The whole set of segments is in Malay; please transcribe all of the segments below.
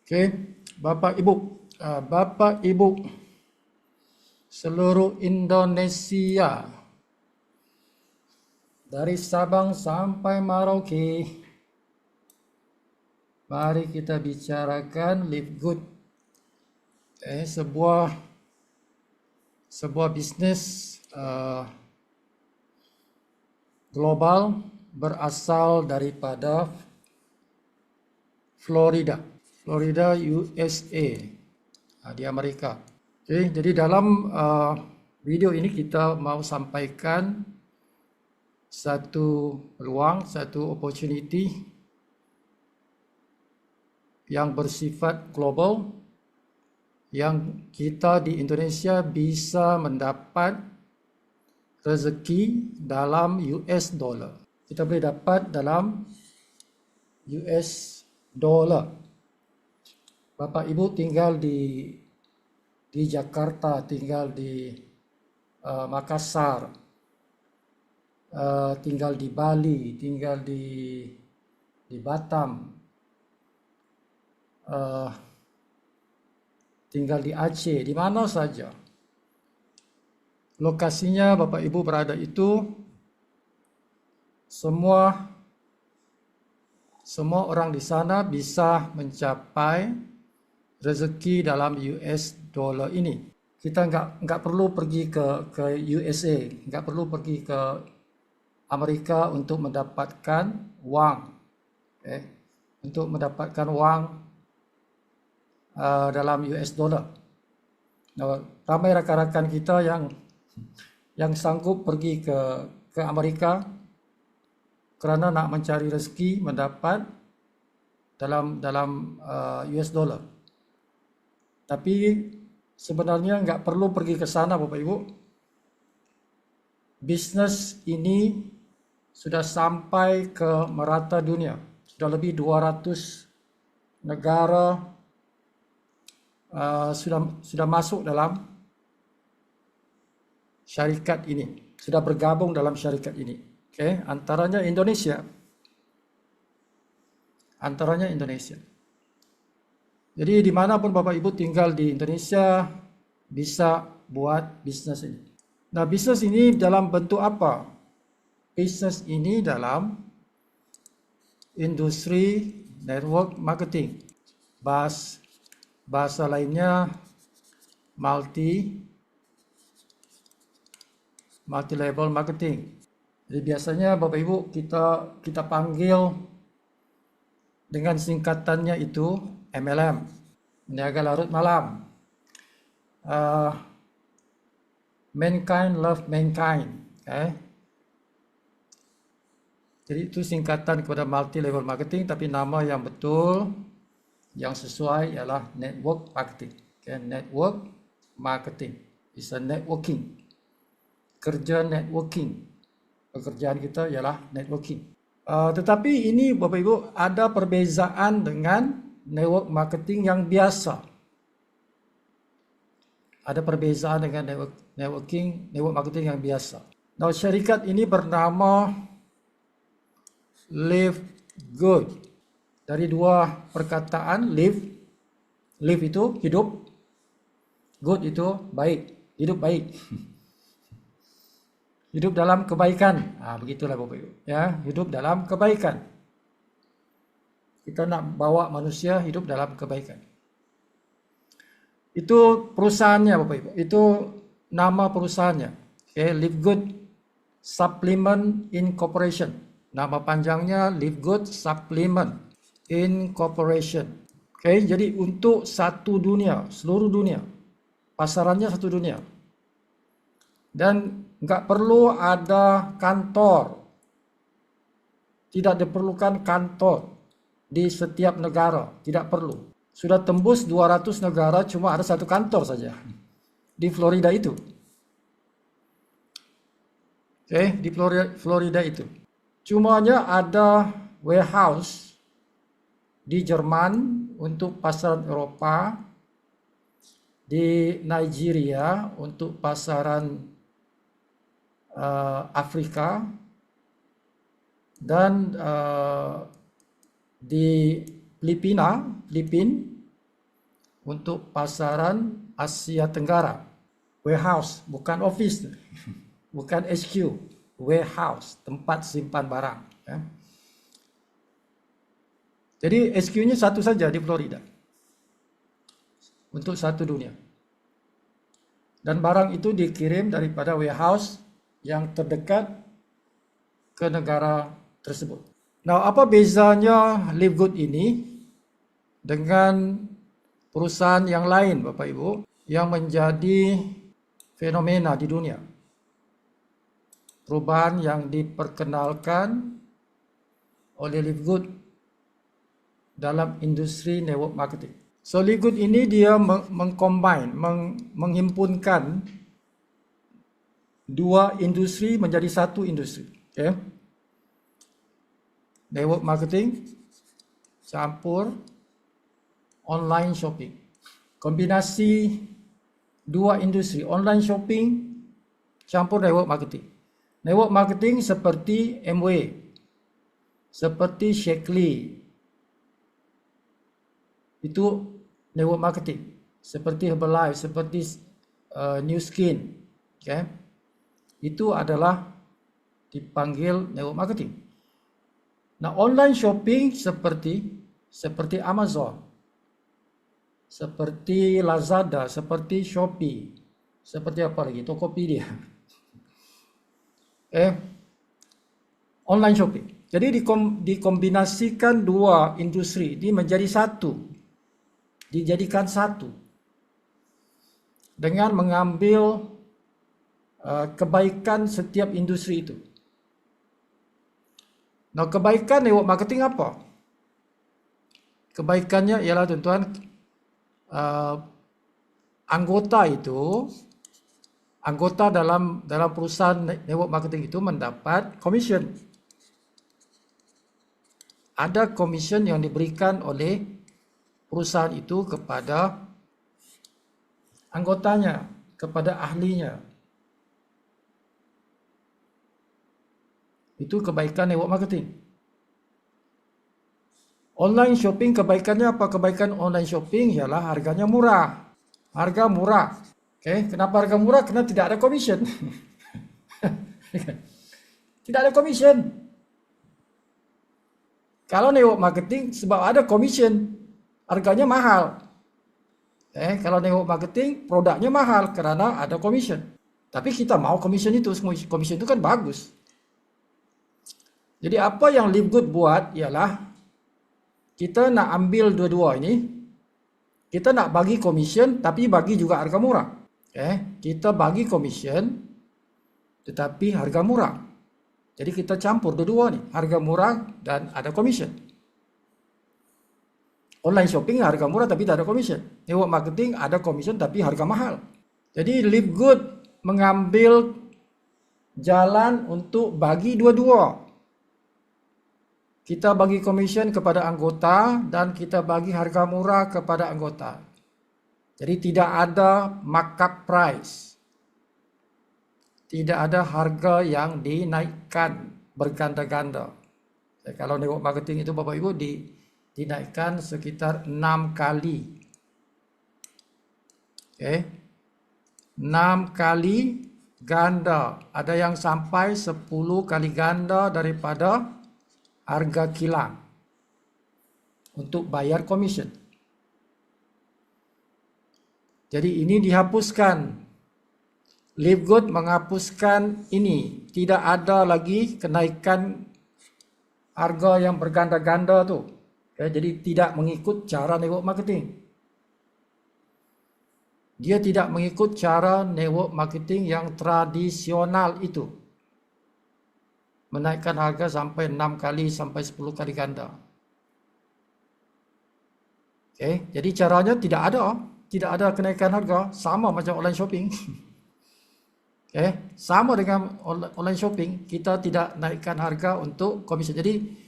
Okey, Bapak Ibu seluruh Indonesia dari Sabang sampai Merauke, mari kita bicarakan Live Good. Sebuah bisnes global berasal daripada Florida, USA, di Amerika. Okay, jadi dalam video ini kita mau sampaikan satu peluang, satu opportunity yang bersifat global, yang kita di Indonesia bisa mendapat rezeki dalam US dollar. Kita boleh dapat dalam US dollar. Bapak Ibu tinggal di Jakarta, tinggal di Makassar, tinggal di Bali, tinggal di Batam, tinggal di Aceh, di mana saja lokasinya Bapak Ibu berada itu, semua orang di sana bisa mencapai rezeki dalam US dollar ini. Kita nggak perlu pergi ke USA, nggak perlu pergi ke Amerika untuk mendapatkan wang, untuk mendapatkan wang dalam US dollar. Nah, ramai rakan-rakan kita yang sanggup pergi ke Amerika kerana nak mencari rezeki mendapat dalam US dollar. Tapi sebenarnya nggak perlu pergi ke sana, Bapak Ibu. Bisnes ini sudah sampai ke merata dunia. Sudah lebih 200 negara sudah masuk dalam syarikat ini, sudah bergabung dalam syarikat ini. Okay, antaranya Indonesia. Jadi dimanapun Bapak Ibu tinggal di Indonesia bisa buat bisnes ini. Nah, bisnes ini dalam bentuk apa? Bisnes ini dalam industri network marketing. Bahasa lainnya multi level marketing. Jadi biasanya Bapak Ibu kita panggil dengan singkatannya itu MLM, meniaga larut malam. Mankind love mankind. Jadi itu singkatan kepada multi level marketing, tapi nama yang betul, yang sesuai ialah network marketing. Network marketing is a networking. Kerja networking. Pekerjaan kita ialah networking. Tetapi ini Bapak Ibu ada perbezaan dengan network marketing yang biasa. Ada perbezaan dengan network marketing yang biasa. Nah, syarikat ini bernama Live Good. Dari dua perkataan, live itu hidup, good itu baik, hidup baik. Hidup dalam kebaikan. Begitulah Bapak Ibu, ya, hidup dalam kebaikan. Kita nak bawa manusia hidup dalam kebaikan. Itu perusahaannya Bapak Ibu. Itu nama perusahaannya. Live Good Supplement Incorporation. Nama panjangnya Live Good Supplement Incorporation. Jadi untuk satu dunia, seluruh dunia. Pasarannya satu dunia. Dan nggak perlu ada kantor. Tidak diperlukan kantor di setiap negara. Tidak perlu. Sudah tembus 200 negara, cuma ada satu kantor saja. Di Florida itu. Di Florida itu. Cumanya ada warehouse di Jerman untuk pasaran Eropa, di Nigeria untuk pasaran Afrika, dan di Filipina untuk pasaran Asia Tenggara. Warehouse, bukan office, bukan HQ, warehouse, tempat simpan barang. Ya. Jadi HQ-nya satu saja di Florida untuk satu dunia. Dan barang itu dikirim daripada warehouse yang terdekat ke negara tersebut. Nah, apa bezanya Livegood ini dengan perusahaan yang lain, Bapak Ibu, yang menjadi fenomena di dunia? Perubahan yang diperkenalkan oleh Livegood dalam industri network marketing. So Livegood ini dia menghimpunkan dua industri menjadi satu industri. Okay? Network marketing campur online shopping. Kombinasi dua industri, online shopping campur network marketing. Network marketing seperti Amway, seperti Shaklee, itu network marketing. Seperti Herbalife, seperti New Skin, okay? Itu adalah dipanggil network marketing. Nah, online shopping seperti Amazon, seperti Lazada, seperti Shopee, seperti apa lagi, Tokopedia. Online shopping. Jadi dikombinasikan dua industri ini menjadi satu, dijadikan satu dengan mengambil kebaikan setiap industri itu. Nah, kebaikan network marketing apa? Kebaikannya ialah tuan-tuan, anggota dalam perusahaan network marketing itu mendapat commission. Ada commission yang diberikan oleh perusahaan itu kepada anggotanya, kepada ahlinya. Itu kebaikan network marketing. Online shopping kebaikannya apa? Kebaikan online shopping ialah harganya murah. Harga murah. Okay? Kenapa harga murah? Kerana tidak ada commission. Tidak ada commission. Kalau network marketing sebab ada commission, harganya mahal. Kalau network marketing produknya mahal kerana ada commission. Tapi kita mau commission itu, semua commission itu kan bagus. Jadi apa yang Livegood buat ialah kita nak ambil dua-dua ini, kita nak bagi commission tapi bagi juga harga murah. Kita bagi commission tetapi harga murah. Jadi kita campur dua-dua ni, harga murah dan ada commission. Online shopping harga murah tapi tak ada commission. Network marketing ada commission tapi harga mahal. Jadi Livegood mengambil jalan untuk bagi dua-dua. Kita bagi commission kepada anggota dan kita bagi harga murah kepada anggota. Jadi tidak ada markup price. Tidak ada harga yang dinaikkan berganda-ganda. Kalau network marketing itu Bapak Ibu dinaikkan sekitar 6 kali. 6 kali ganda. Ada yang sampai 10 kali ganda daripada harga kilang untuk bayar commission. Jadi ini dihapuskan. Livegood menghapuskan ini. Tidak ada lagi kenaikan harga yang berganda-ganda tu. Jadi tidak mengikut cara network marketing. Dia tidak mengikut cara network marketing yang tradisional itu. Menaikkan harga sampai 6 kali sampai 10 kali ganda. Jadi caranya tidak ada kenaikan harga, sama macam online shopping. Sama dengan online shopping, kita tidak naikkan harga untuk komisen. Jadi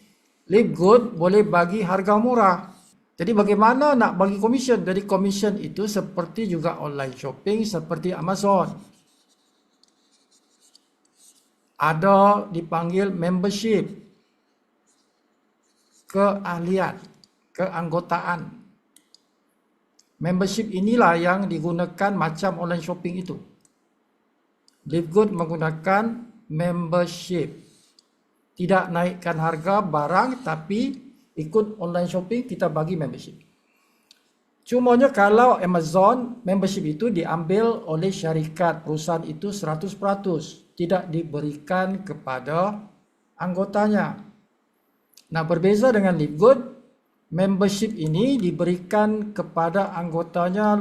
Livegood boleh bagi harga murah. Jadi bagaimana nak bagi komisen? Jadi komisen itu seperti juga online shopping, seperti Amazon. Ada dipanggil membership, keahlian, keanggotaan. Membership inilah yang digunakan macam online shopping itu. Live Good menggunakan membership. Tidak naikkan harga barang tapi ikut online shopping kita bagi membership. Cumanya kalau Amazon membership itu diambil oleh syarikat perusahaan itu 100%, tidak diberikan kepada anggotanya. Nah, berbeza dengan Live Good, membership ini diberikan kepada anggotanya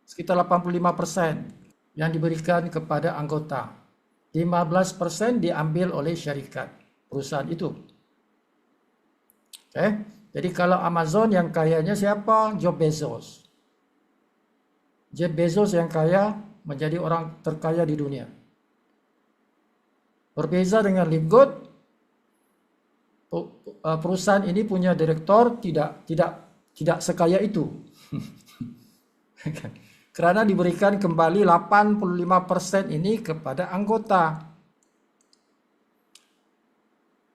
sekitar 85% yang diberikan kepada anggota. 15% diambil oleh syarikat perusahaan itu. Okay. Jadi kalau Amazon yang kayanya siapa? Jeff Bezos. Jeff Bezos yang kaya menjadi orang terkaya di dunia. Berbeza dengan Live Good, perusahaan ini punya direktur tidak sekaya itu. Karena diberikan kembali 85% ini kepada anggota.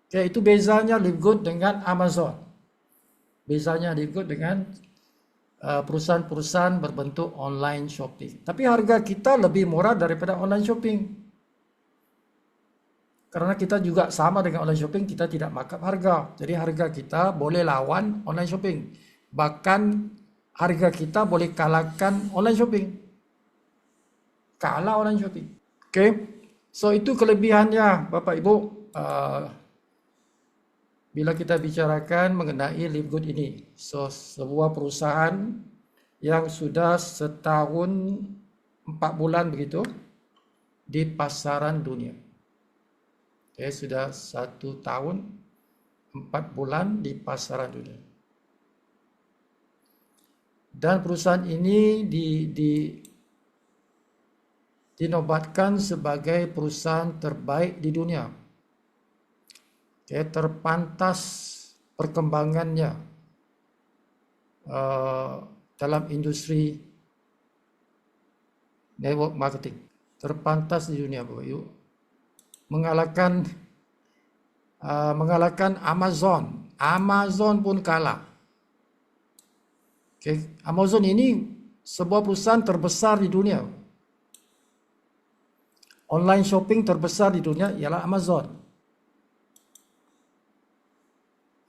Oke, itu bezanya Live Good dengan Amazon. Bezanya Live Good dengan perusahaan-perusahaan berbentuk online shopping. Tapi harga kita lebih murah daripada online shopping. Karena kita juga sama dengan online shopping, kita tidak markup harga. Jadi harga kita boleh lawan online shopping. Bahkan harga kita boleh kalahkan online shopping. Kalah online shopping. Oke. So itu kelebihannya Bapak Ibu. Bila kita bicarakan mengenai Live Good ini. So sebuah perusahaan yang sudah setahun 4 bulan begitu di pasaran dunia. Sudah 1 tahun 4 bulan di pasaran dunia. Dan perusahaan ini dinobatkan sebagai perusahaan terbaik di dunia. Terpantas perkembangannya dalam industri network marketing. Terpantas di dunia Bapak Ibu. Mengalahkan Amazon. Amazon pun kalah. Amazon ini sebuah perusahaan terbesar di dunia. Online shopping terbesar di dunia ialah Amazon.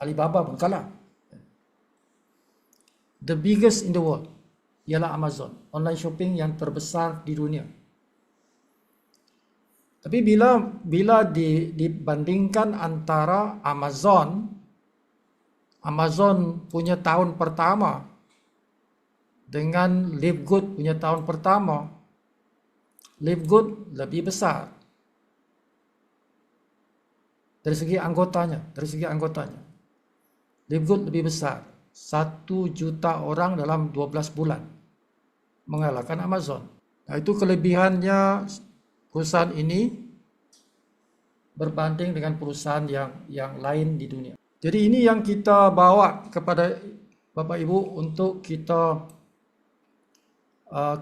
Alibaba pun kalah. The biggest in the world ialah Amazon. Online shopping yang terbesar di dunia. Tapi bila dibandingkan antara Amazon punya tahun pertama dengan Live Good punya tahun pertama, Live Good lebih besar dari segi anggotanya. Live Good lebih besar. 1 juta orang dalam 12 bulan mengalahkan Amazon. Nah, itu kelebihannya perusahaan ini berbanding dengan perusahaan yang lain di dunia. Jadi ini yang kita bawa kepada Bapak Ibu untuk kita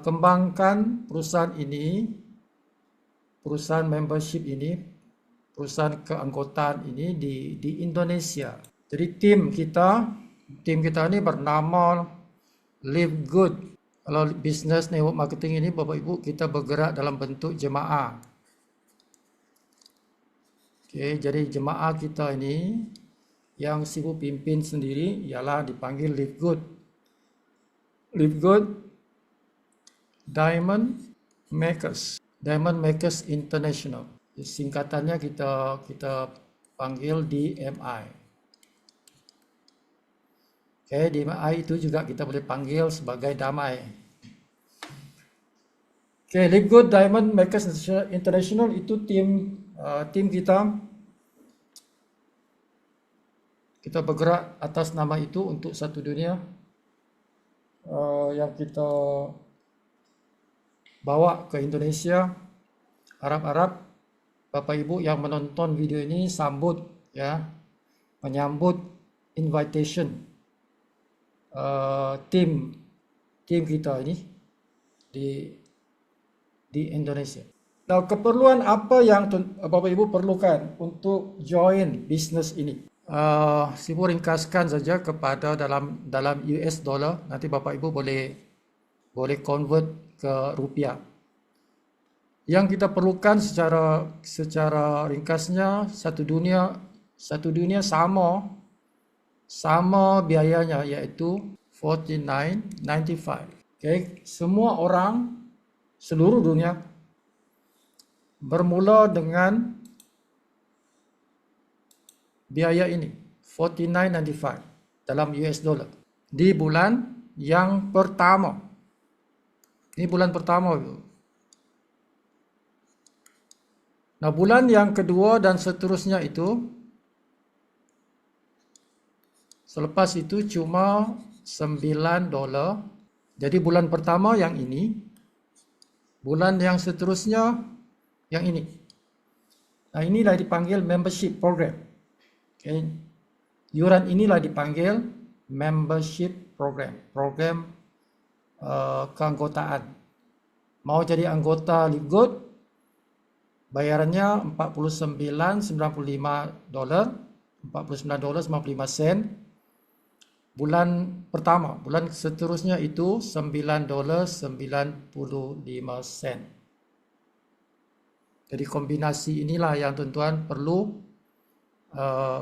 kembangkan perusahaan ini, perusahaan membership ini, perusahaan keanggotaan ini di Indonesia. Jadi tim kita ini bernama Live Good. Kalau business network marketing ini Bapak Ibu kita bergerak dalam bentuk jemaah. Jadi jemaah kita ini yang sibuk pimpin sendiri ialah dipanggil Live Good. Live Good Diamond Makers International. Singkatannya kita panggil DMI. DMI itu juga kita boleh panggil sebagai damai. Live Good Diamond Makers International itu tim kita. Kita bergerak atas nama itu untuk satu dunia yang kita bawa ke Indonesia. Harap Bapak Ibu yang menonton video ini menyambut invitation tim kita ini di Indonesia. Nah, keperluan apa yang Bapak Ibu perlukan untuk join bisnis ini? Sifu ringkaskan saja kepada dalam US dollar. Nanti Bapak Ibu boleh convert ke rupiah. Yang kita perlukan secara ringkasnya satu dunia sama biayanya, yaitu 49.95. Okay. Semua orang seluruh dunia bermula dengan biaya ini 49.95 dalam US dollar di bulan yang pertama. Ini bulan pertama. Nah, bulan yang kedua dan seterusnya itu, selepas itu cuma $9. Jadi bulan pertama yang ini, bulan yang seterusnya yang ini. Nah, inilah dipanggil membership program. Okay. Yuran inilah dipanggil membership program, keanggotaan. Mau jadi anggota Livegood, bayarannya $49.95, $49.95. Bulan pertama, bulan seterusnya itu $9.95. Jadi kombinasi inilah yang tuan-tuan perlu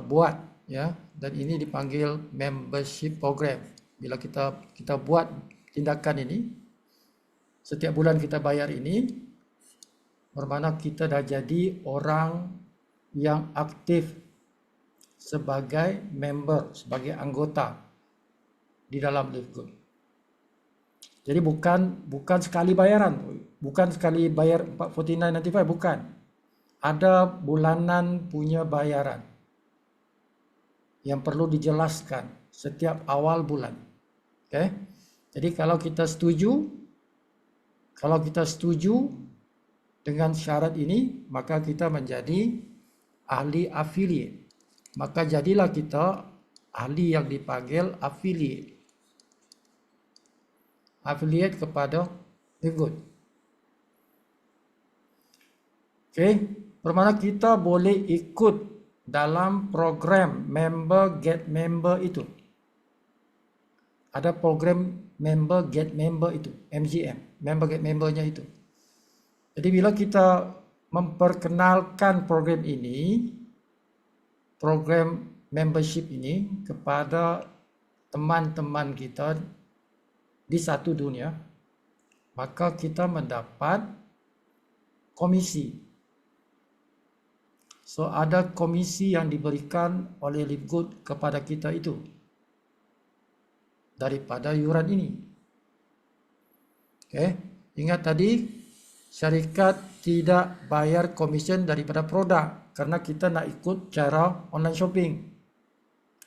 buat, ya. Dan ini dipanggil membership program. Bila kita buat tindakan ini, setiap bulan kita bayar ini, bermakna kita dah jadi orang yang aktif sebagai member, sebagai anggota di dalam Livegood. Jadi bukan sekali bayaran, bukan sekali bayar 49.95, bukan. Ada bulanan punya bayaran yang perlu dijelaskan setiap awal bulan. Okay? Jadi kalau kita setuju dengan syarat ini, maka kita menjadi ahli affiliate. Maka jadilah kita ahli yang dipanggil affiliate. Affiliate kepada Livegood. Okay, bermakna kita boleh ikut dalam program member get member itu. Ada program member get member itu, MGM, member get membernya itu. Jadi bila kita memperkenalkan program ini, program membership ini kepada teman-teman kita di satu dunia, maka kita mendapat komisi. So ada komisi yang diberikan oleh Livegood kepada kita itu daripada yuran ini. Okay. Ingat tadi, syarikat tidak bayar komisen daripada produk karena kita nak ikut cara online shopping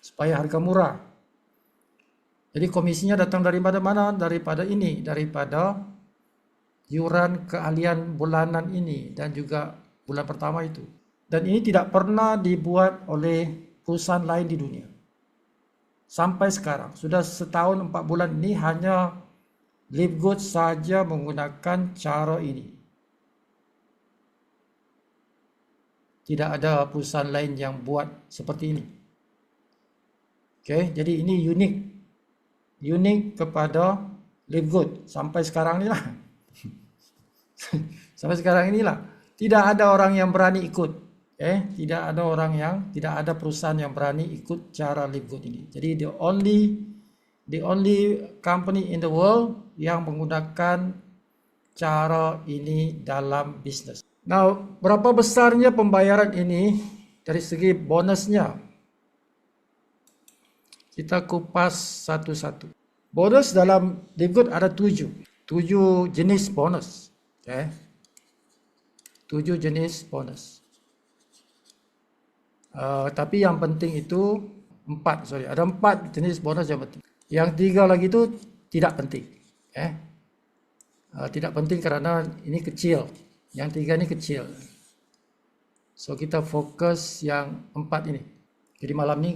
supaya harga murah. Jadi komisinya datang daripada mana? Daripada ini, daripada yuran keahlian bulanan ini dan juga bulan pertama itu. Dan ini tidak pernah dibuat oleh perusahaan lain di dunia. Sampai sekarang, sudah setahun 4 bulan ini hanya Livegood saja menggunakan cara ini. Tidak ada perusahaan lain yang buat seperti ini. Okay, jadi ini unik kepada Livegood sampai sekarang inilah. Sampai sekarang inilah tidak ada orang yang berani ikut. Tidak ada perusahaan yang berani ikut cara Livegood ini. Jadi the only company in the world yang menggunakan cara ini dalam bisnis. Nah, berapa besarnya pembayaran ini dari segi bonusnya? Kita kupas satu-satu. Bonus dalam Livegood ada 7 jenis bonus. Okay. 7 jenis bonus. Tapi yang penting itu 4. Ada 4 jenis bonus yang penting. Yang 3 lagi itu tidak penting. Tidak penting karena ini kecil. Yang 3 ini kecil. So kita fokus yang 4 ini. Jadi malam ini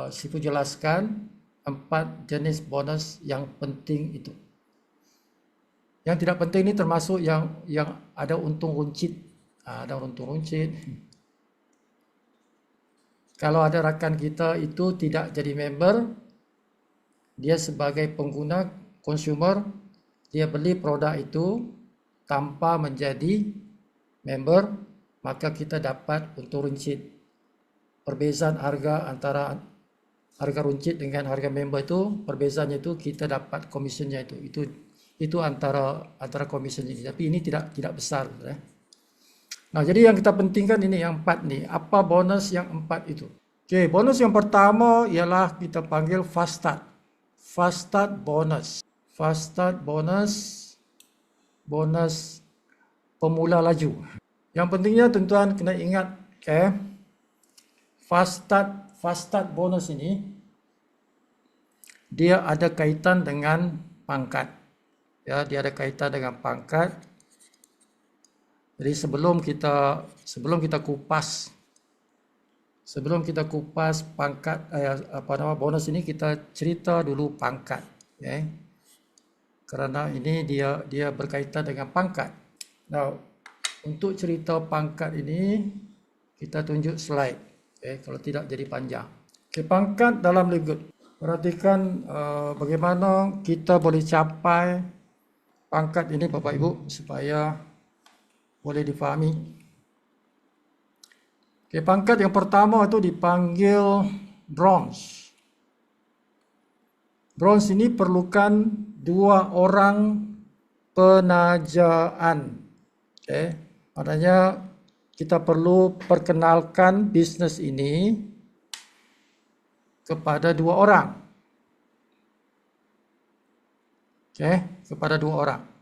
Sifu jelaskan 4 jenis bonus yang penting itu. Yang tidak penting ini termasuk yang ada untung runcit. Ada untung runcit. Kalau ada rakan kita itu tidak jadi member, dia sebagai pengguna, consumer, dia beli produk itu tanpa menjadi member, maka kita dapat untung runcit. Perbezaan harga antara harga runcit dengan harga member itu, perbezaannya itu kita dapat komisinya itu. Itu antara komisen ini. Tapi ini tidak besar. Nah, jadi yang kita pentingkan ini yang 4 nih. Apa bonus yang 4 itu? Oke, bonus yang pertama ialah kita panggil fast start. Fast start bonus. Fast start bonus, bonus pemula laju. Yang pentingnya tuan-tuan kena ingat, okay, fast start bonus ini dia ada kaitan dengan pangkat. Ya, dia ada kaitan dengan pangkat. Jadi sebelum kita kupas pangkat bonus ini, kita cerita dulu pangkat, okay? Kerana ini dia berkaitan dengan pangkat. Nah, untuk cerita pangkat ini kita tunjuk slide, okay? Kalau tidak jadi panjang. Okay, pangkat dalam Live Good. Perhatikan bagaimana kita boleh capai pangkat ini Bapak Ibu supaya boleh difahami. Okay, pangkat yang pertama itu dipanggil bronze. Bronze ini perlukan 2 orang penajaan. Okay, maknanya kita perlu perkenalkan bisnes ini kepada 2 orang. Okay, kepada 2 orang.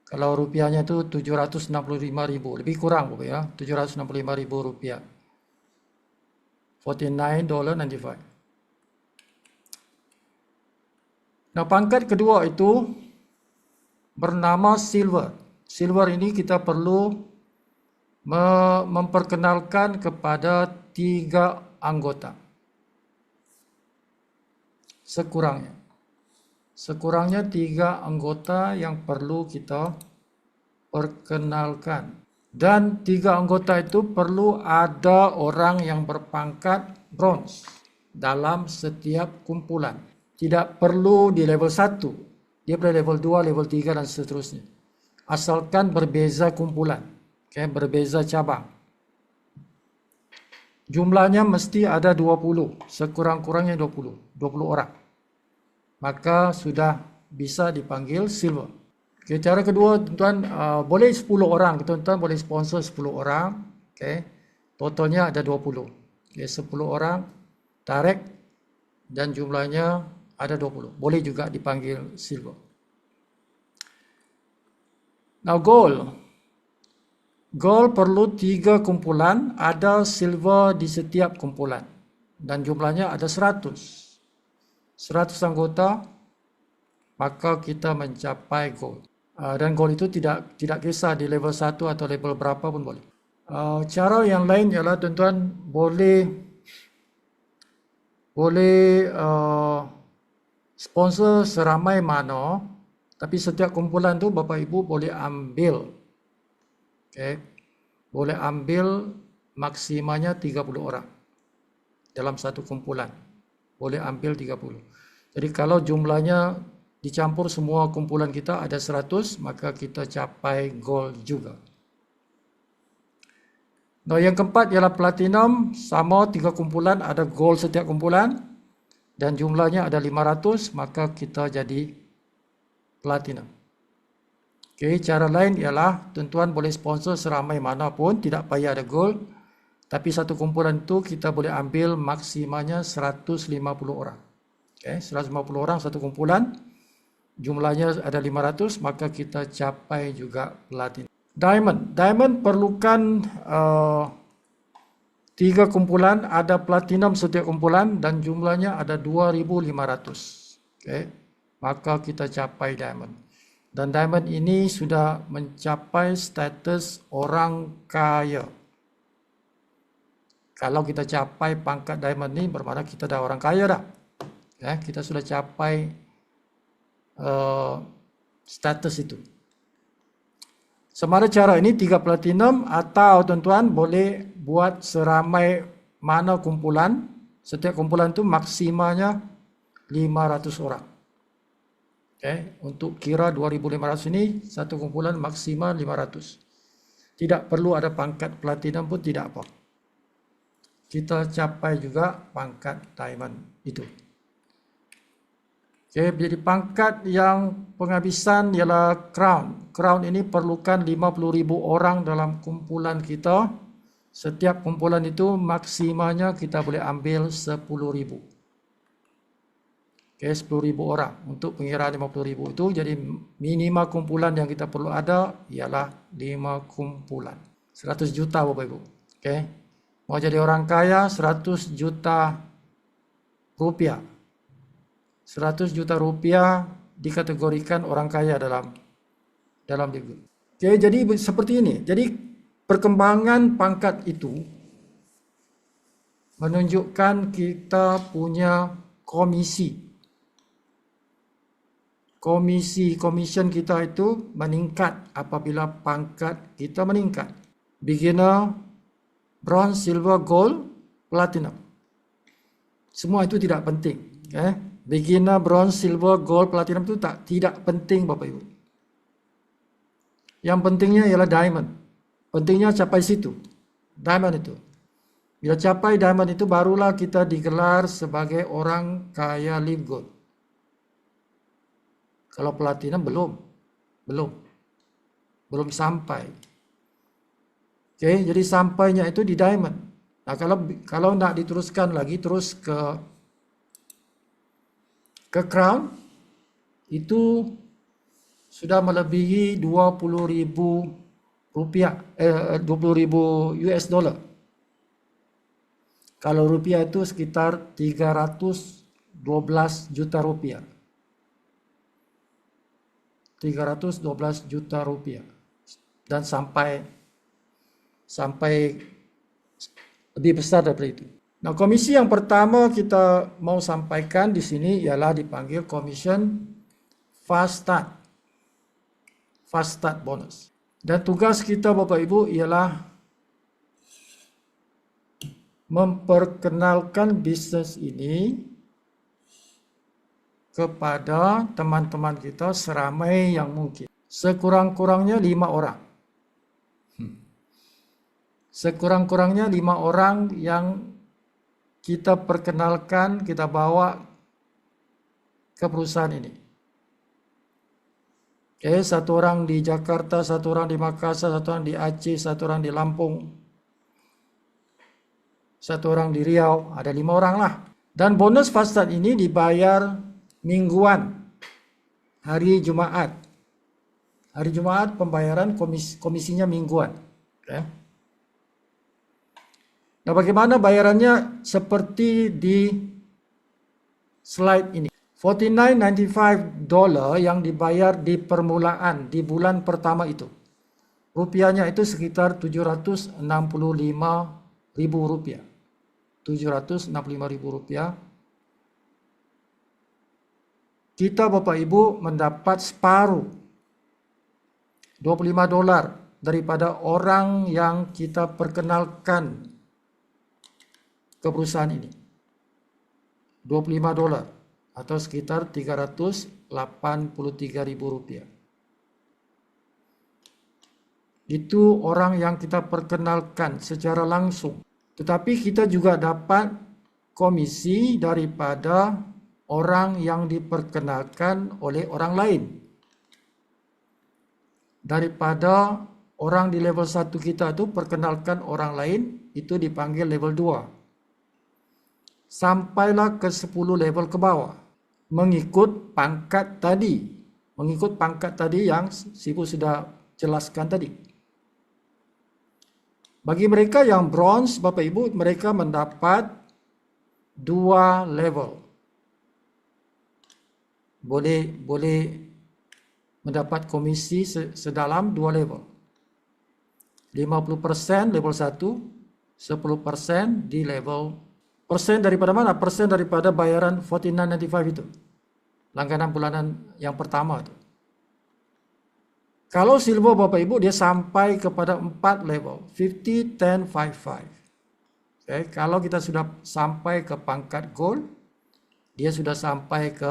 Kalau rupiahnya itu 765.000, lebih kurang Bapak ya, 765.000 rupiah. $49.95. Nah, pangkat kedua itu bernama silver. Silver ini kita perlu memperkenalkan kepada 3 anggota. Sekurangnya 3 anggota yang perlu kita perkenalkan. Dan 3 anggota itu perlu ada orang yang berpangkat bronze dalam setiap kumpulan. Tidak perlu di level 1. Dia boleh level 2, level 3 dan seterusnya. Asalkan berbeza kumpulan. Okay, berbeza cabang. Jumlahnya mesti ada 20. Sekurang-kurangnya 20 orang. Maka sudah bisa dipanggil silver. Okay, cara kedua, tuan-tuan, boleh 10 orang. Tuan-tuan boleh sponsor 10 orang. Okay. Totalnya ada 20. Okay, 10 orang direct dan jumlahnya ada 20. Boleh juga dipanggil silver. Now gold. Gold perlu 3 kumpulan. Ada silver di setiap kumpulan. Dan jumlahnya ada 100 anggota, maka kita mencapai gold. Dan gold itu tidak kisah di level 1 atau level berapa pun boleh. Cara yang lain ialah tuan-tuan boleh sponsor seramai mana, tapi setiap kumpulan tu Bapak Ibu boleh ambil. Okay. Boleh ambil maksimanya 30 orang dalam satu kumpulan. Boleh ambil 30. Jadi kalau jumlahnya dicampur semua kumpulan kita ada 100, maka kita capai gold juga. Nah, yang keempat ialah platinum. Sama 3 kumpulan, ada gold setiap kumpulan. Dan jumlahnya ada 500, maka kita jadi platinum. Okay, cara lain ialah tuan-tuan boleh sponsor seramai mana pun, tidak payah ada gold. Tapi satu kumpulan itu kita boleh ambil maksimanya 150 orang. Okay, 150 orang satu kumpulan. Jumlahnya ada 500, maka kita capai juga platinum. Diamond perlukan 3 kumpulan, ada platinum setiap kumpulan dan jumlahnya ada 2.500. Okay, maka kita capai diamond. Dan diamond ini sudah mencapai status orang kaya. Kalau kita capai pangkat diamond ini bermakna kita dah orang kaya dah. Ya, kita sudah capai status itu. Semara cara ini 3 platinum atau tuan-tuan boleh buat seramai mana kumpulan, setiap kumpulan itu maksimalnya 500 orang. Untuk kira 2.500 ini, satu kumpulan maksimal 500. Tidak perlu ada pangkat platinum pun tidak apa. Kita capai juga pangkat diamond itu. Jadi pangkat yang penghabisan ialah crown. Crown ini perlukan 50.000 orang dalam kumpulan kita. Setiap kumpulan itu maksimalnya kita boleh ambil 10.000. 10.000 orang untuk pengiraan 50.000 itu. Jadi minimal kumpulan yang kita perlu ada ialah 5 kumpulan. 100 juta Bapak Ibu. Mau jadi orang kaya 100 juta rupiah. 100 juta rupiah dikategorikan orang kaya dalam Livgood. Jadi seperti ini. Jadi perkembangan pangkat itu menunjukkan kita punya commission kita itu meningkat apabila pangkat kita meningkat. Beginner, bronze, silver, gold, platinum. Semua itu tidak penting. Beginner, bronze, silver, gold, platinum itu tidak penting Bapak Ibu. Yang pentingnya ialah diamond. Pentingnya capai situ. Diamond itu. Bila capai diamond itu barulah kita digelar sebagai orang kaya Livgood. Kalau platinum belum sampai. Jadi sampainya itu di diamond. Nah, kalau nak diteruskan lagi terus ke crown itu sudah melebihi 20.000 rupiah, 20.000 US dollar. Kalau rupiah itu sekitar 312 juta rupiah. 312 juta rupiah. Dan sampai lebih besar daripada itu. Nah, komisi yang pertama kita mau sampaikan di sini ialah dipanggil Commission Fast Start Bonus. Dan tugas kita Bapak Ibu ialah memperkenalkan bisnes ini kepada teman-teman kita seramai yang mungkin. Sekurang-kurangnya 5 orang. Sekurang-kurangnya 5 orang yang kita perkenalkan, kita bawa ke perusahaan ini. Satu orang di Jakarta, satu orang di Makassar, satu orang di Aceh, satu orang di Lampung, satu orang di Riau, ada 5 orang lah. Dan bonus fast start ini dibayar mingguan, hari Jumaat. Hari Jumaat pembayaran komisinya mingguan. Nah, bagaimana bayarannya? Seperti di slide ini. $49.95 yang dibayar di permulaan, di bulan pertama itu. Rupiahnya itu sekitar 765.000 rupiah. 765.000 rupiah. Kita Bapak Ibu mendapat separuh, $25 daripada orang yang kita perkenalkan ke perusahaan ini. $25 atau sekitar 383.000 rupiah. Itu orang yang kita perkenalkan secara langsung. Tetapi kita juga dapat komisi daripada orang yang diperkenalkan oleh orang lain. Daripada orang di level 1 kita itu perkenalkan orang lain, itu dipanggil level 2. Sampailah ke 10 level ke bawah. Mengikut pangkat tadi. Mengikut pangkat tadi yang Ibu sudah jelaskan tadi. Bagi mereka yang bronze, Bapak Ibu, mereka mendapat 2 level. Boleh mendapat komisi sedalam 2 level. 50% level 1, 10% di level. Persen daripada mana? Persen daripada bayaran $49.95 itu. Langganan bulanan yang pertama itu. Kalau silver Bapak Ibu dia sampai kepada 4 level, 50, 10, 5, 5. Okay. Kalau kita sudah sampai ke pangkat gold, dia sudah sampai ke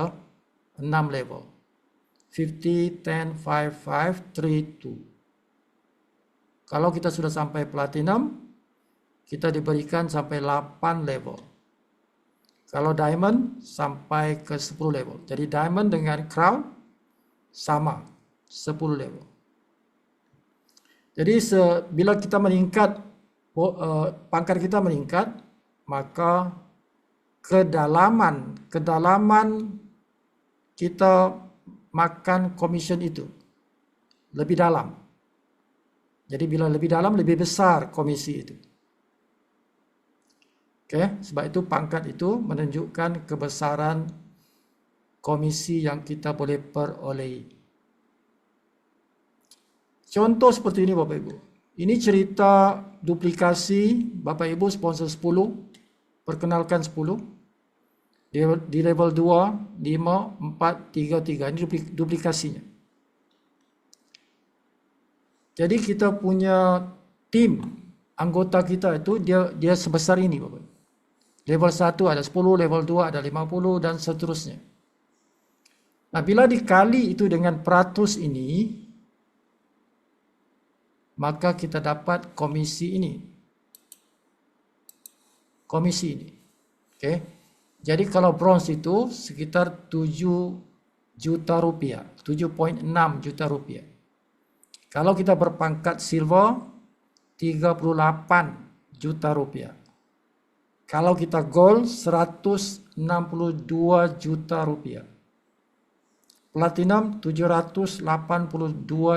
6 level. 50, 10, 5, 5, 3, 2. Kalau kita sudah sampai platinum, kita diberikan sampai 8 level. Kalau diamond sampai ke 10 level. Jadi diamond dengan crown sama 10 level. Jadi bila kita meningkat, pangkat kita meningkat, maka kedalaman kita makan komisen itu lebih dalam. Jadi bila lebih dalam, lebih besar komisi itu. Oke, sebab itu pangkat itu menunjukkan kebesaran komisi yang kita boleh perolehi. Contoh seperti ini Bapak Ibu. Ini cerita duplikasi Bapak Ibu sponsor 10, perkenalkan 10. Di level 2, 5, 4, 3, 3. Ini duplikasinya. Jadi kita punya tim anggota kita itu dia sebesar ini Bapak Ibu. Level 1 ada 10, level 2 ada 50 dan seterusnya. Nah, bila dikali itu dengan peratus ini, maka kita dapat komisi ini. Komisi ini. Oke. Jadi kalau bronze itu sekitar 7 juta rupiah, 7,6 juta rupiah. Kalau kita berpangkat silver 38 juta rupiah. Kalau kita gold 162 juta rupiah. Platinum 782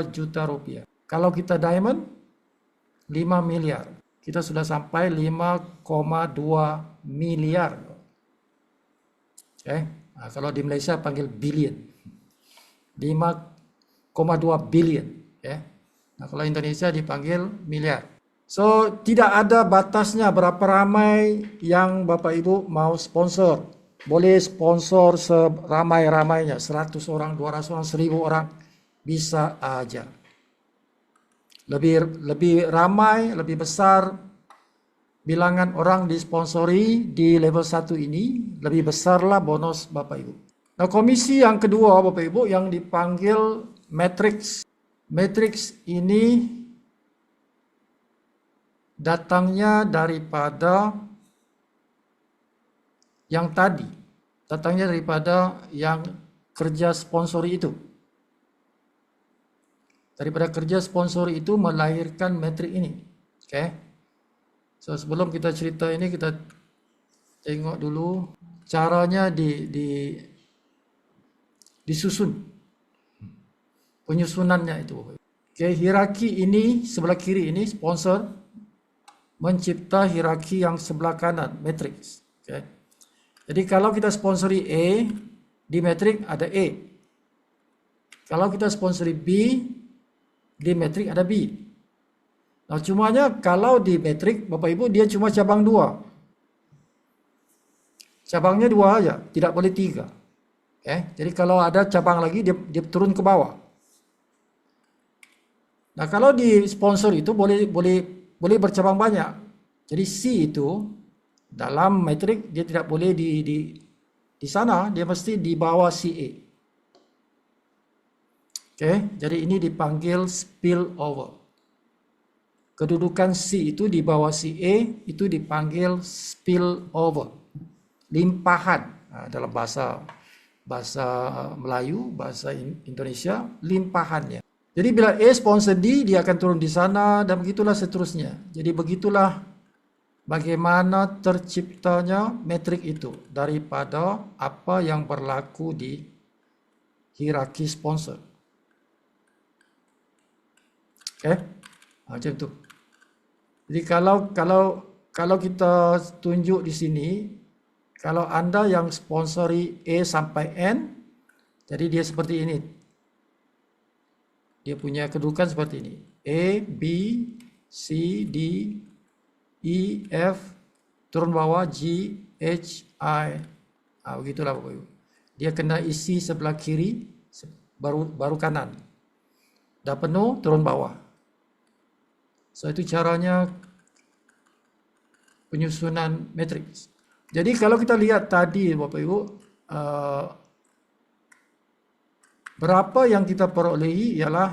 juta rupiah. Kalau kita diamond 5 miliar. Kita sudah sampai 5,2 miliar. Okay. Nah, kalau di Malaysia panggil billion. 5,2 billion. Okay. Nah, kalau Indonesia dipanggil miliar. So, tidak ada batasnya berapa ramai yang Bapak Ibu mau sponsor. Boleh sponsor seramai-ramainya. 100 orang, 200 orang, 1000 orang. Bisa aja. Lebih ramai, lebih besar bilangan orang disponsori di level 1 ini, lebih besarlah bonus Bapak Ibu. Nah, komisi yang kedua Bapak Ibu yang dipanggil matrix. Matrix ini datangnya daripada yang tadi. Datangnya daripada yang kerja sponsori itu. Daripada kerja sponsor itu melahirkan metrik ini. Okay. So sebelum kita cerita ini, kita tengok dulu caranya disusun. Penyusunannya itu. Okay. Hierarki ini sebelah kiri ini sponsor mencipta hierarki yang sebelah kanan matrix. Okay. Jadi kalau kita sponsori A, di metrik ada A. Kalau kita sponsori B, di metrik ada B. Nah, cumanya kalau di metrik Bapak Ibu dia cuma cabang 2. Cabangnya 2 aja, tidak boleh 3. Okay. Jadi kalau ada cabang lagi dia turun ke bawah. Nah, kalau di sponsor itu boleh bercabang banyak. Jadi C itu dalam metrik dia tidak boleh di sana, dia mesti di bawah CA. Oke, jadi ini dipanggil spillover. Kedudukan C itu di bawah CA itu dipanggil spillover. Limpahan. Nah, dalam bahasa Melayu, bahasa Indonesia, limpahannya. Jadi bila A sponsor D, dia akan turun di sana dan begitulah seterusnya. Jadi begitulah bagaimana terciptanya metrik itu daripada apa yang berlaku di hierarki sponsor. Oke, macam itu. Jadi kalau kita tunjuk di sini, kalau Anda yang sponsori A sampai N, jadi dia seperti ini. Dia punya kedudukan seperti ini. A, B, C, D, E, F, turun bawah G, H, I. Begitulah Bapak Ibu. Dia kena isi sebelah kiri, baru kanan. Dah penuh, turun bawah. So, itu caranya penyusunan matriks. Jadi kalau kita lihat tadi Bapak Ibu, berapa yang kita perolehi ialah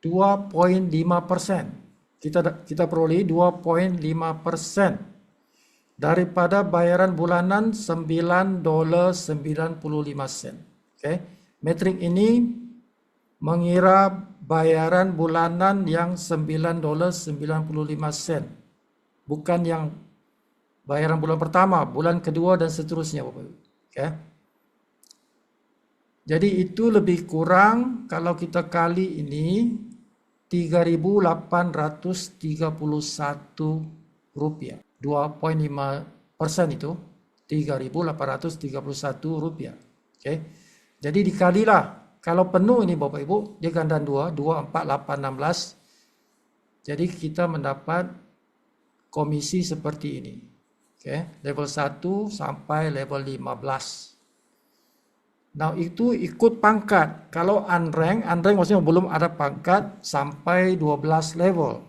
2,5%. Kita perolehi 2,5% daripada bayaran bulanan $9.95. Okay. Metrik ini mengira bayaran bulanan yang $9.95, bukan yang bayaran bulan pertama, bulan kedua dan seterusnya Bapak Ibu. Okay. Jadi itu lebih kurang kalau kita kali ini 3.831 rupiah. 2,5% itu 3.831 rupiah. Okay. Jadi dikalilah, kalau penuh ini Bapak Ibu, dia gandaan 2, 2, 4, 8, 16. Jadi kita mendapat komisi seperti ini. Okay. Level 1 sampai level 15. Nah itu ikut pangkat. Kalau unrank maksudnya belum ada pangkat sampai 12 level.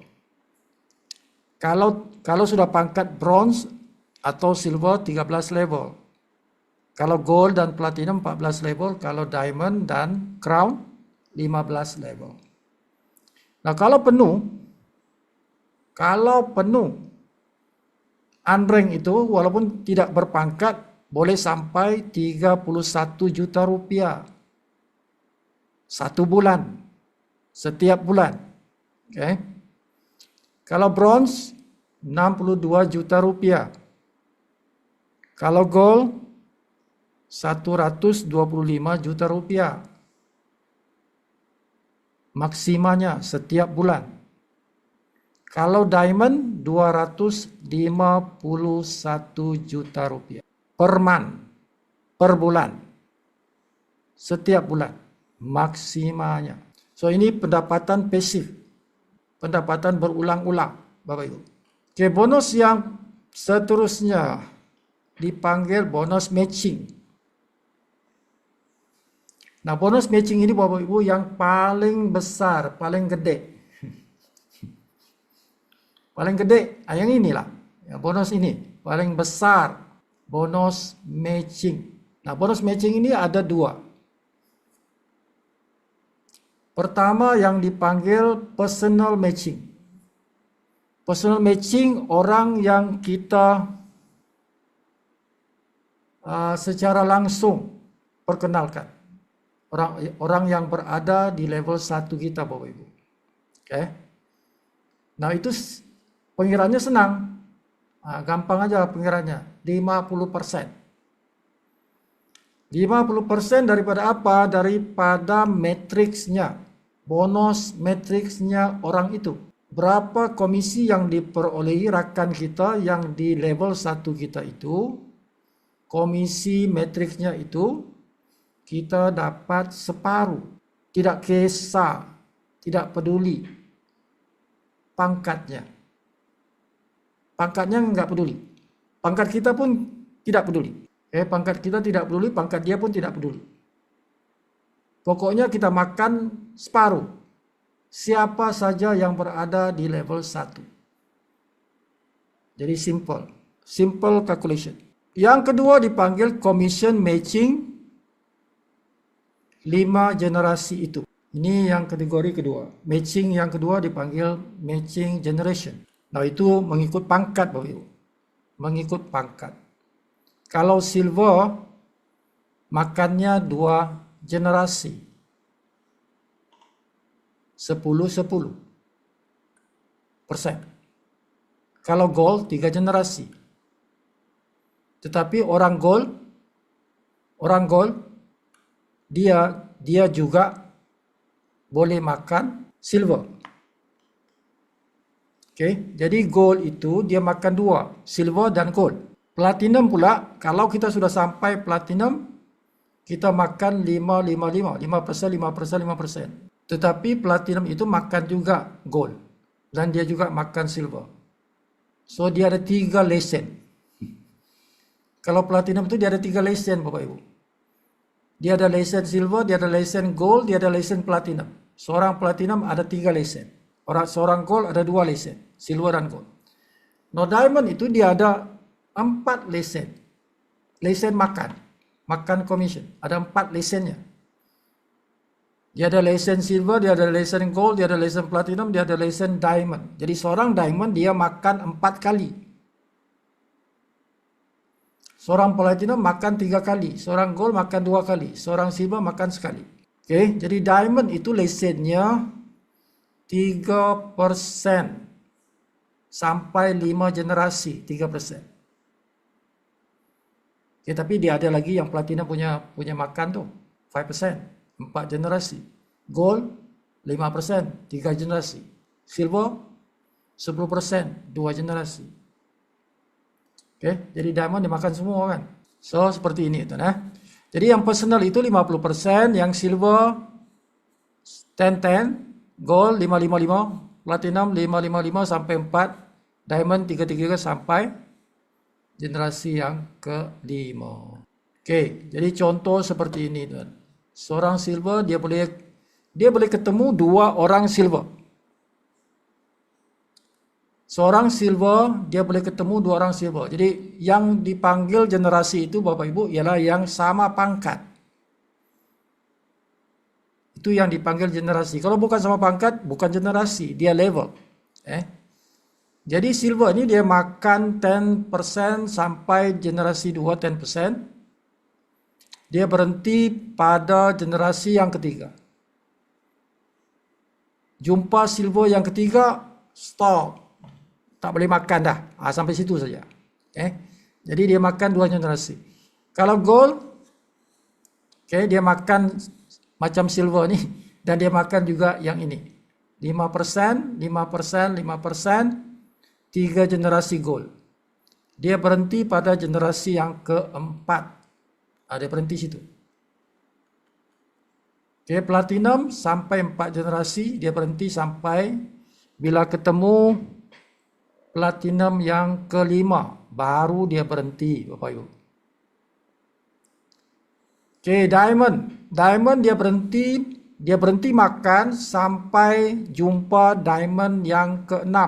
Kalau sudah pangkat bronze atau silver 13 level. Kalau gold dan platinum 14 level, kalau diamond dan crown 15 level. Nah, kalau penuh unrank itu walaupun tidak berpangkat boleh sampai 31 juta rupiah. 1 bulan. Setiap bulan. Okay. Kalau bronze 62 juta rupiah. Kalau gold 125 juta rupiah. Maksimanya setiap bulan. Kalau diamond 251 juta rupiah. Per month, per bulan. Setiap bulan. Maksimanya. So ini pendapatan pasif. Pendapatan berulang-ulang, Bapak Ibu. Oke, bonus yang seterusnya dipanggil bonus matching. Nah, bonus matching ini Bapak Ibu yang paling besar, paling gede. Paling gede, yang inilah. Ya, bonus ini, paling besar. Bonus matching. Nah, bonus matching ini ada 2. Pertama yang dipanggil personal matching. Personal matching orang yang kita secara langsung perkenalkan. Orang yang berada di level 1 kita Bapak Ibu. Okay. Nah itu pengiraannya senang. Gampang aja pengiraannya. 50%. 50% daripada apa? Daripada matriksnya. Bonus matriksnya orang itu. Berapa komisi yang diperolehi rekan kita yang di level 1 kita itu. Komisi matriksnya itu kita dapat separuh. Tidak kisah, tidak peduli pangkatnya. Pangkatnya enggak peduli. Pangkat kita pun tidak peduli. Pangkat kita tidak peduli, pangkat dia pun tidak peduli. Pokoknya kita makan separuh. Siapa saja yang berada di level 1. Jadi simple. Simple calculation. Yang kedua dipanggil commission matching 5 generasi itu. Ini yang kategori kedua. Matching yang kedua dipanggil matching generation. Nah itu mengikut pangkat Bapak Ibu. Mengikut pangkat. Kalau silver makannya 2 generasi. 10-10%. Kalau gold 3 generasi. Tetapi orang gold dia juga boleh makan silver. Oke, jadi gold itu dia makan 2, silver dan gold. Platinum pula, kalau kita sudah sampai platinum, kita makan 5-5-5, 5%. Tetapi platinum itu makan juga gold dan dia juga makan silver. So dia ada 3 lesen. Kalau platinum itu dia ada 3 lesen Bapak Ibu. Dia ada lesen silver, dia ada lesen gold, dia ada lesen platinum. Seorang platinum ada 3 lesen. Seorang gold ada 2 lesen, silver dan gold. No diamond itu dia ada 4 lesen. Lesen makan commission. Ada 4 lesennya. Dia ada lesen silver, dia ada lesen gold, dia ada lesen platinum, dia ada lesen diamond. Jadi seorang diamond dia makan 4 kali. Seorang platinum makan 3 kali, seorang gold makan 2 kali, seorang silver makan sekali. Oke, jadi diamond itu lesennya 3% sampai 5 generasi, 3%. Oke, tapi dia ada lagi yang platinum punya makan tuh, 5%. 4 generasi. Gold 5%, 3 generasi. Silver 10%, 2 generasi. Oke, jadi diamond dimakan semua kan. So seperti ini itu nah. Jadi yang personal itu 50%, yang silver 10-10, gold 5-5-5, platinum 5-5-5 sampai 4, diamond 3-3 sampai generasi yang ke-5. Oke, jadi contoh seperti ini tuan. Seorang silver dia boleh ketemu 2 orang silver. Seorang silver dia boleh ketemu 2 orang silver. Jadi yang dipanggil generasi itu Bapak Ibu ialah yang sama pangkat. Itu yang dipanggil generasi. Kalau bukan sama pangkat bukan generasi, dia level. Jadi silver ini dia makan 10% sampai generasi 2 10%. Dia berhenti pada generasi yang ketiga. Jumpa silver yang ketiga, stop. Tak boleh makan dah. Sampai situ saja. Jadi dia makan 2 generasi. Kalau gold, dia makan macam silver ni. Dan dia makan juga yang ini. 5%, 5%, 5%, 3 generasi gold. Dia berhenti pada generasi yang keempat. Dia berhenti situ. Platinum sampai 4 generasi, dia berhenti sampai bila ketemu platinum yang kelima, baru dia berhenti, Bapak Ibu. Diamond dia berhenti makan sampai jumpa diamond yang ke-6.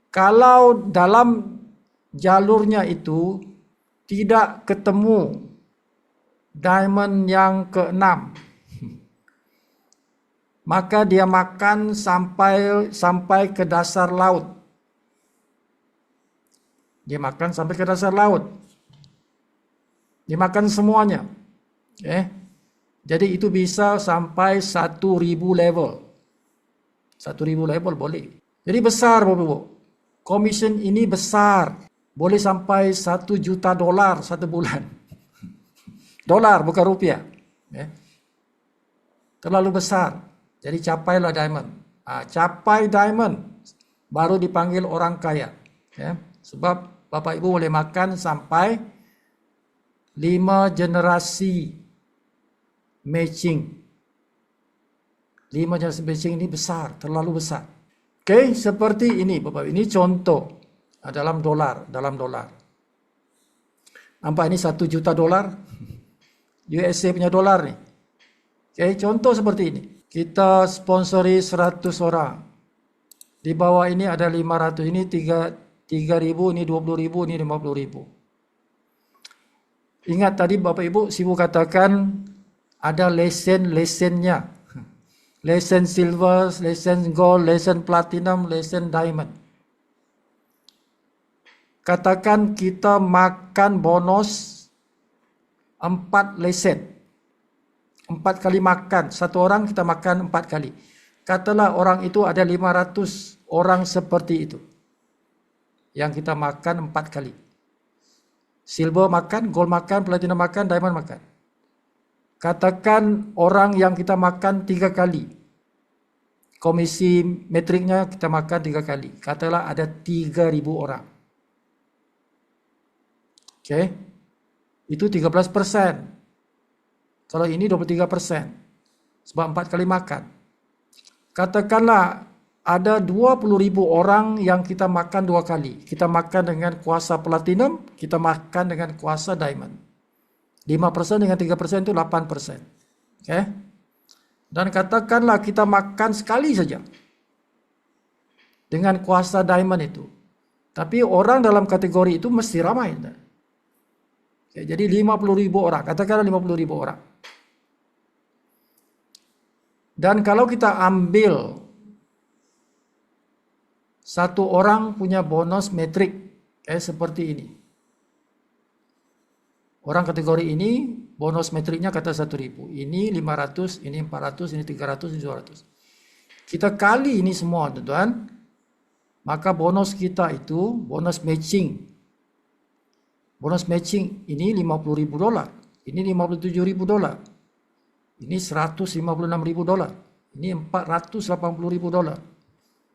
Kalau dalam jalurnya itu tidak ketemu diamond yang ke-6, maka dia makan sampai ke dasar laut. Dia makan sampai ke dasar laut. Dia makan semuanya. Jadi itu bisa sampai 1.000 level. 1.000 level boleh. Jadi besar Bapak Ibu. Commission ini besar. Boleh sampai $1 juta 1 bulan. Dolar bukan rupiah. Terlalu besar. Jadi capailah diamond. Capai diamond baru dipanggil orang kaya. Sebab Bapak Ibu boleh makan sampai 5 generasi matching. 5 generasi matching ini besar, terlalu besar. Seperti ini Bapak. Ini contoh. Dalam dolar. Nampak ini $1 juta USA punya dolar nih. Contoh seperti ini. Kita sponsori 100 orang. Di bawah ini ada 500, ini 3.000, ini 20.000, ini 50.000. Ingat tadi Bapak Ibu, Sibu katakan ada lesen-lesennya. Lesen silver, lesen gold, lesen platinum, lesen diamond. Katakan kita makan bonus 4 lesen. 4 kali makan. Satu orang kita makan 4 kali. Katalah orang itu ada 500 orang seperti itu. Yang kita makan 4 kali. Silver makan, gold makan, platinum makan, diamond makan. Katakan orang yang kita makan 3 kali. Komisi metriknya kita makan 3 kali. Katalah ada 3.000 orang. Itu 13%. Kalau ini 23%. Sebab 4 kali makan. Katakanlah ada 20.000 orang yang kita makan 2 kali. Kita makan dengan kuasa platinum, kita makan dengan kuasa diamond. 5% dengan 3% itu 8%. Oke. Dan katakanlah kita makan sekali saja dengan kuasa diamond itu. Tapi orang dalam kategori itu mesti ramai. Oke, jadi 50.000 orang, katakanlah 50.000 orang. Dan kalau kita ambil satu orang punya bonus metrik kayak seperti ini. Orang kategori ini bonus metriknya kata 1.000. Ini 500, ini 400, ini 300, ini 200. Kita kali ini semua, teman-teman. Maka bonus kita itu bonus matching. Bonus matching ini 50.000 dolar. Ini 57.000 dolar. Ini 156.000 dolar. Ini 480.000 dolar.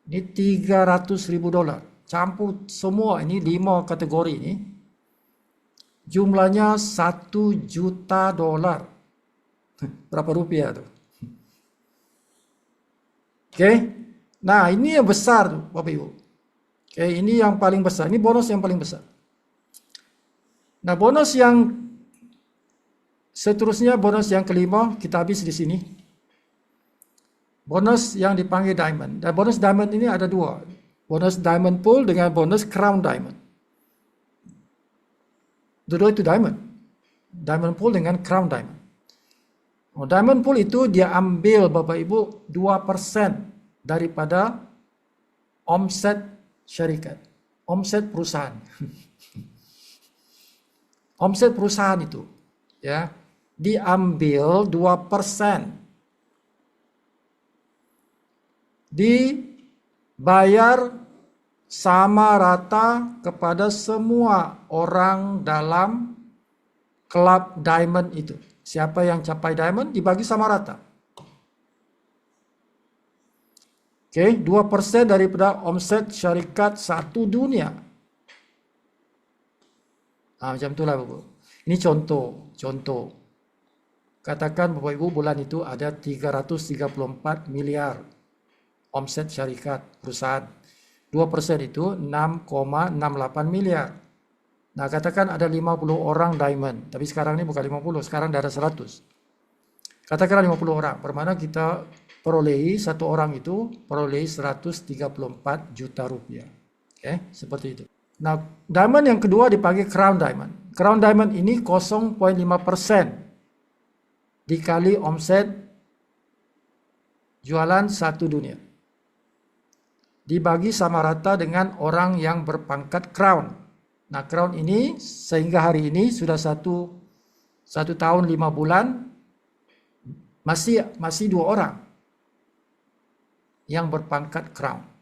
Ini 300.000 dolar. Campur semua ini 5 kategori ini. Jumlahnya 1 juta dolar. Berapa rupiah tuh? Oke. Nah, ini yang besar tuh, Bapak Ibu. Oke, ini yang paling besar. Ini bonus yang paling besar. Nah, bonus yang seterusnya, bonus yang kelima, kita habis di sini. Bonus yang dipanggil diamond. Dan bonus diamond ini ada dua. Bonus diamond pool dengan bonus crown diamond. Dua itu diamond. Diamond pool dengan crown diamond. Oh, diamond pool itu dia ambil Bapak Ibu 2% daripada omset syarikat. Omset perusahaan. Omset perusahaan itu ya diambil 2%, dibayar sama rata kepada semua orang dalam klub diamond itu. Siapa yang capai diamond dibagi sama rata. Oke, 2% daripada omset syarikat satu dunia. Macam itulah Bapak. Ini contoh. Katakan Bapak Ibu bulan itu ada 334 miliar omset syarikat perusahaan. 2% itu 6,68 miliar. Nah, katakan ada 50 orang diamond. Tapi sekarang ini bukan 50, sekarang ada 100. Katakanlah 50 orang. Bermana kita perolehi satu orang itu perolehi 134 juta rupiah. Oke, seperti itu. Nah, diamond yang kedua dipanggil crown diamond. Crown diamond ini 0,5% dikali omset jualan satu dunia. Dibagi sama rata dengan orang yang berpangkat crown. Nah, crown ini sehingga hari ini sudah satu tahun 5 bulan masih 2 orang yang berpangkat crown.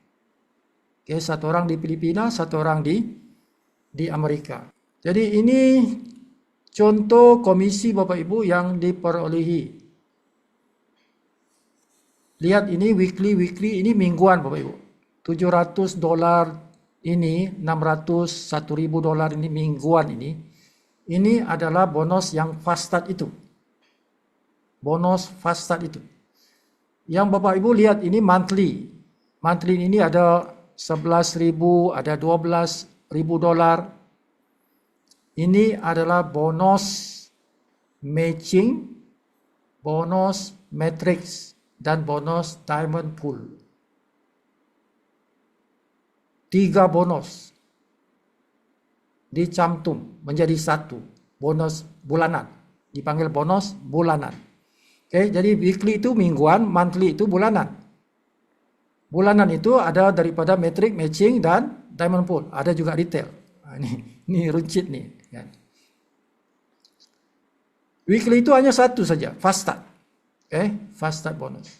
Oke, satu orang di Filipina, satu orang di Amerika. Jadi ini contoh komisi Bapak Ibu yang diperolehi. Lihat ini weekly, ini mingguan Bapak Ibu. 700 dolar ini, 601.000 dolar ini mingguan ini. Ini adalah bonus yang fast start itu. Bonus fast start itu. Yang Bapak Ibu lihat ini monthly. Monthly ini ada 11.000, ada 12.000 dolar. Ini adalah bonus matching, bonus matrix, dan bonus diamond pool. 3 bonus dicantum menjadi satu bonus bulanan. Dipanggil bonus bulanan. Oke, jadi weekly itu mingguan, monthly itu bulanan. Bulanan itu ada daripada matrix, matching, dan diamond pool. Ada juga retail. Nah, ini runcit nih. Kan. Weekly itu hanya satu saja, fast start. Oke, fast start bonus.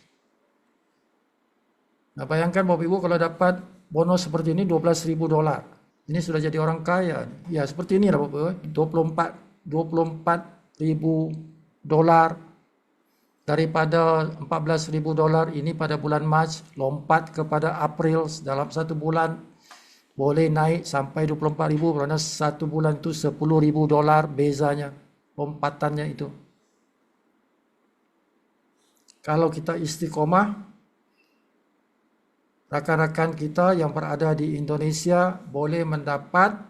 Nah, bayangkan Bapak Ibu kalau dapat bonus seperti ini 12.000 dolar. Ini sudah jadi orang kaya. Ya, seperti ini lah Bapak Ibu. 24.000 dolar. Daripada 14.000 dolar ini pada bulan Mac, lompat kepada April dalam satu bulan boleh naik sampai 24.000, kerana satu bulan itu 10.000 dolar bezanya, lompatannya itu. Kalau kita istiqomah, rakan-rakan kita yang berada di Indonesia boleh mendapat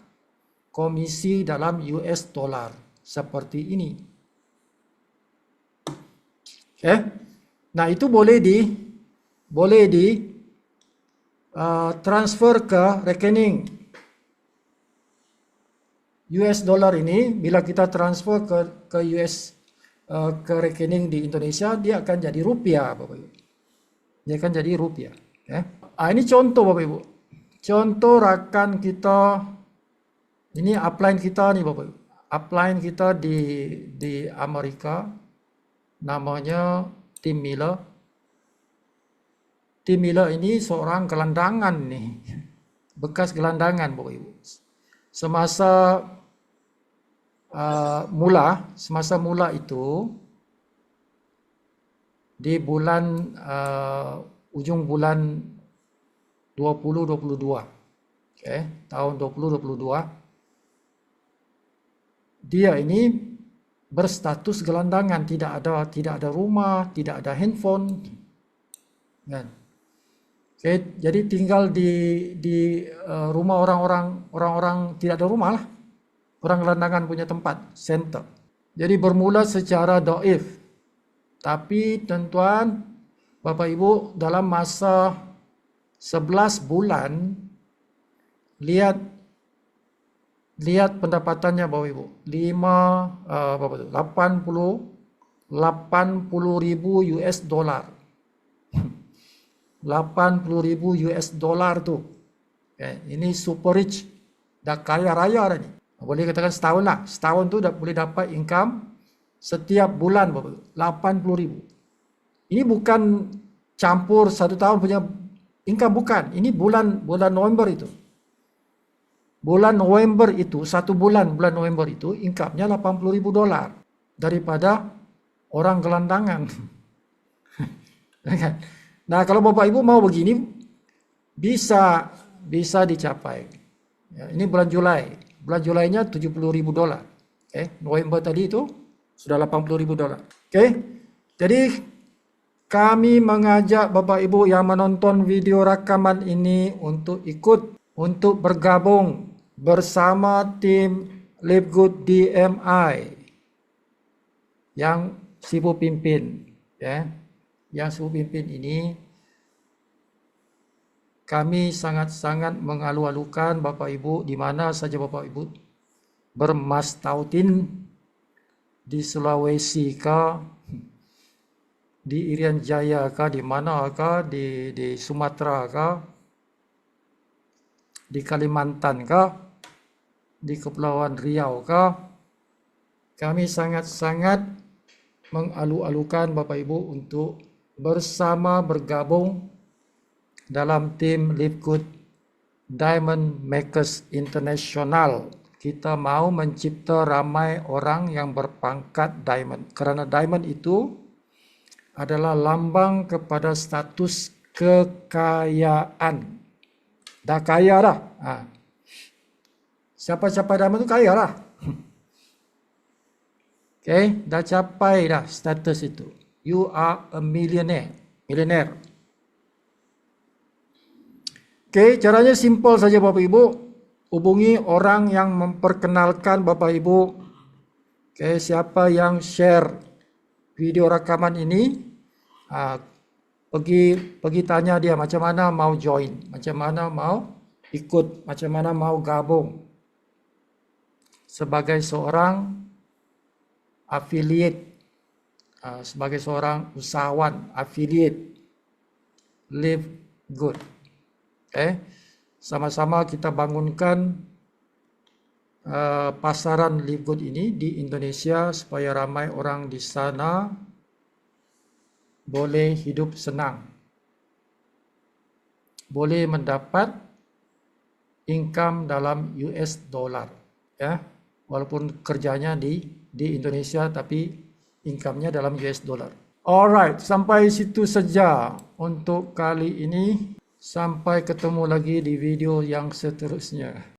komisi dalam US dollar seperti ini. Nah, itu boleh di transfer ke rekening US dollar ini. Bila kita transfer ke US ke rekening di Indonesia, dia akan jadi rupiah, Bapak Ibu. Dia akan jadi rupiah. Ini contoh, Bapak Ibu. Contoh rakan kita, ini upline kita nih, Bapak Ibu. Upline kita di Amerika, namanya Tim Miller. Tim Miller ini seorang gelandangan nih, bekas gelandangan, Bapak Ibu. Semasa mula itu di bulan ujung bulan 2022, tahun 2022, dia ini berstatus gelandangan, tidak ada rumah, tidak ada handphone, kan? Jadi tinggal di rumah orang-orang tidak ada rumah lah. Orang gelandangan punya tempat, center. Jadi bermula secara dhaif. Tapi tuan-tuan, Bapak Ibu, dalam masa 11 bulan, lihat pendapatannya, Bapak Ibu. 80.000 US dollar. 80.000 US dollar tuh. Ini super rich. Dah kaya raya dah ni. Boleh katakan setahun lah. Setahun tu dah boleh dapat income setiap bulan, Bapak. 80.000. Ini bukan campur satu tahun punya income, bukan. Ini bulan November itu. Bulan November itu, bulan November itu, income-nya 80.000 dolar. Daripada orang gelandangan. Nah, kalau Bapak Ibu mau begini, bisa dicapai. Ini bulan Julai. Bulan Julainya 70.000 dolar. November tadi itu sudah 80.000 dolar. Jadi kami mengajak Bapak Ibu yang menonton video rakaman ini untuk bergabung bersama tim Live Good DMI yang Sibu pimpin. Yang Sibu pimpin ini, kami sangat-sangat mengalu-alukan Bapak Ibu di mana saja Bapak Ibu bermastautin, di Sulawesi kah, di Irian Jaya kah, di mana kah, di Sumatera kah, di Kalimantan kah, di Kepulauan Riau kah. Kami sangat-sangat mengalu-alukan Bapak Ibu untuk bersama bergabung dalam tim Live Good Diamond Makers International. Kita mau mencipta ramai orang yang berpangkat diamond. Kerana diamond itu adalah lambang kepada status kekayaan. Dah kaya dah. Siapa-siapa diamond itu kaya lah. Dah capai dah status itu. You are a millionaire. Caranya simple saja Bapak Ibu. Hubungi orang yang memperkenalkan Bapak Ibu. Siapa yang share video rakaman ini, pergi tanya dia macam mana mau join, macam mana mau ikut, macam mana mau gabung sebagai seorang affiliate, sebagai seorang usahawan affiliate Live Good. Sama-sama kita bangunkan pasaran Live Good ini di Indonesia supaya ramai orang di sana boleh hidup senang, boleh mendapat income dalam US dollar, walaupun kerjanya di Indonesia tapi income-nya dalam US dollar. Alright, sampai situ saja untuk kali ini. Sampai ketemu lagi di video yang seterusnya.